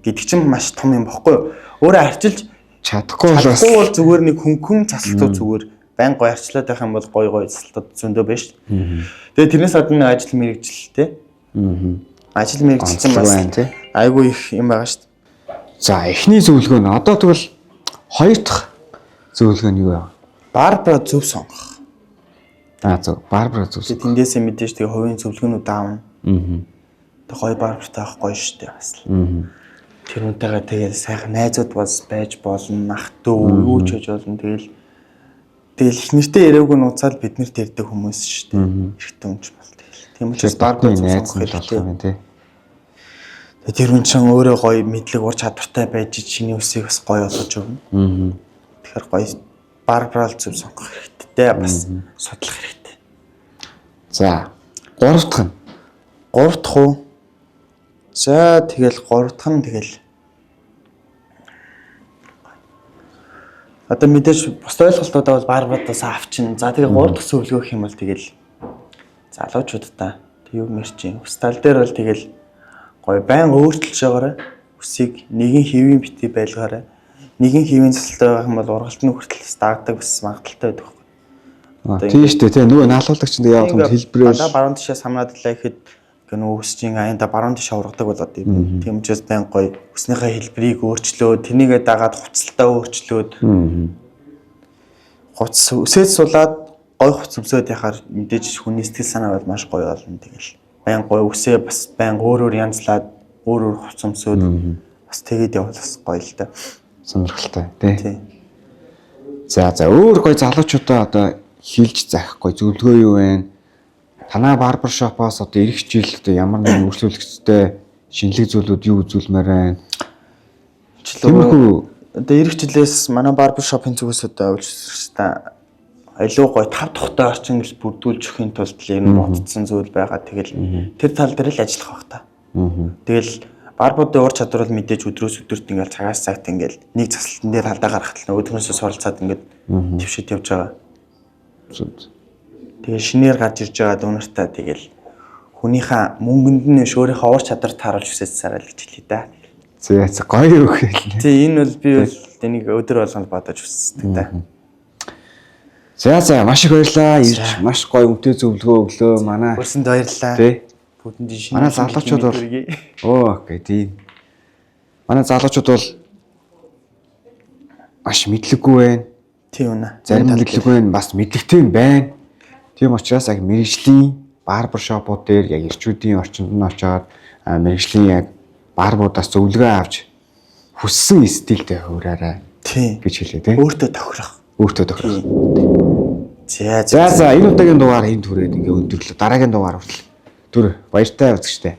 Гэдэг чинь маш том юм баггүй юу? Өөрөө арчилж чадахгүй бол зүгээр нэг хөнгөн цасалтууд зүгээр байн гоё арчлаад байх юм бол гоё цасалтууд зөндөө байна шүү дээ. Тэгээ тэрнээс гадна ажил мэргэжил те. Ажил мэргэжил чинь бас айгүй их юм байгаа шүү дээ. За эхний зөвлөгөө нь одоо тэгвэл 2 дахь зөвлөгөө нь юу вэ? Барбара зөв сонгох. Зөв. Барбара зөв. Тэндээсээ мэдээж тэгээ хувийн зөвлөгөөнүүд аавна. Тэг гоё барбартай авах гоё шүү дээ бас. Тэр үнтэйгээ тэгэл сайхан найзууд бас байж болно, ах дүү юу ч хийж болно. Тэгэл их нэртэй ирээгүй нууцаад бид нарт ярьдаг хүмүүс шүү дээ. Хэрэгтэй юм ч бол тэгэл. Тийм учраас барбар сонгох хэрэгтэй юм тий. Тэр хүн чинь өөрөө гоё мэдлэг ур чадвартай байж чиний үсийг бас гоё болгож өгнө. Тэгэхээр гоё барбарал зөв сонгох хэрэгтэй. Бас судлах хэрэгтэй. За 3 дахь нь. 3 дахь уу? За тэгэл 3 дахь нь тэгэл одоо мэдээж бос ойлголтуудаа бол барбадаас авчин. За тэгээ 3 дахь зөвлөгөө гэх юм бол тэгэл залуучуудаа тэг юу мэрчин. Устал дээр бол тэгэл гоё байн өөрчилж байгаарай. Үсийг нэгэн хэвийн битий байлгаарай. Нэгэн хэвийн цэцэлтэй байх юм бол ургалтны хүртэл дагдаг бас магадaltaй байдаг байхгүй. Тийм шүү дээ. Тэ нөгөө наалуулагч нь яваад юм хэлбэрээр одоо баруун тишээ самнаад лаа гэхэд нөгөө үсчийн аянда баруун тишээ ургадаг болоод юм. Тийм учраас байн гоё үснийхээ хэлбэрийг өөрчлөөд тэрнийгээ дагаад хуцалтаа өөрчлөөд хуц үсээд сулаад гой хуц өмсөд яхаар мэдээж хүний сэтгэл санаа бол маш гоё болно. Тэгэл байн гоё үсээ бас байн өөрөөр янзлаад өөр хуц өмсөд бас тэгээд явал бас гоё л да. Сонирхолтой тий. За өөр гоё залуучуудаа одоо хилж заахгүй зөвлөгөө юу вэ? Танаа барбар шопоос одоо ирэх жил одоо ямар нэгэн өрсөлдөгчтэй шинэлэг зүйлүүд юу үзүүлмээр байна? Тиймэрхүү одоо ирэх жилээс манай барбар шопын зүгээс одоо үйлчлэгчтэй илүү гоё 5 тухтай орчин гэж бүрдүүлж өхийн тулд энэ бодцсон зүйл байгаа. Тэгэл тэр тал дээр л ажиллах байх та. Тэгэл барбуудын ур чадвар бол мэдээж өдрөөс өдөрт ингээл цагаас цагт ингээл нэг засалтан дээр алдаа гаргахад нь өдрөөсөө суралцаад ингээд твшид явж байгаа. Тэгээ шинээр гарч ирж байгаа дүүнартаа тэгэл хүнийхээ мөнгөнд нь өөрийнхөө ур чадвар тааруулж хүсэж сараа л гэж хэлээ да. За гоё юу хэлнэ. Тий энэ бол би бол энийг өдөр болгонд бодож хүсдэг да. За маш их баярлаа. Ирж маш гоё үнэтэй зөвлөгөө өглөө манай. Өрсөнд баярлалаа. Тий. Бүтэнд шинэ манай залуучууд бол окей тийм. Манай залуучууд бол маш мэдлэггүй байна. Тийм үнэ. Зарим мэдлэггүй байна, бас мэдлэгтэй байна. Тийм учраас яг мэрэгжлийн барбар шопууд дээр яг ирчүүдийн орчинд нь очоод мэрэгжлийн яг барбуудаас зөвлөгөө авч хүссэн стилтэй хуураарай. Тийм гэж хэлээ тий. Өөртөө тохирох. За энэ удаагийн дугаар энд хүрээд ингээ өндөрлөө. Дараагийн дугаар хүртэл түр баяртай үзэгчтэй.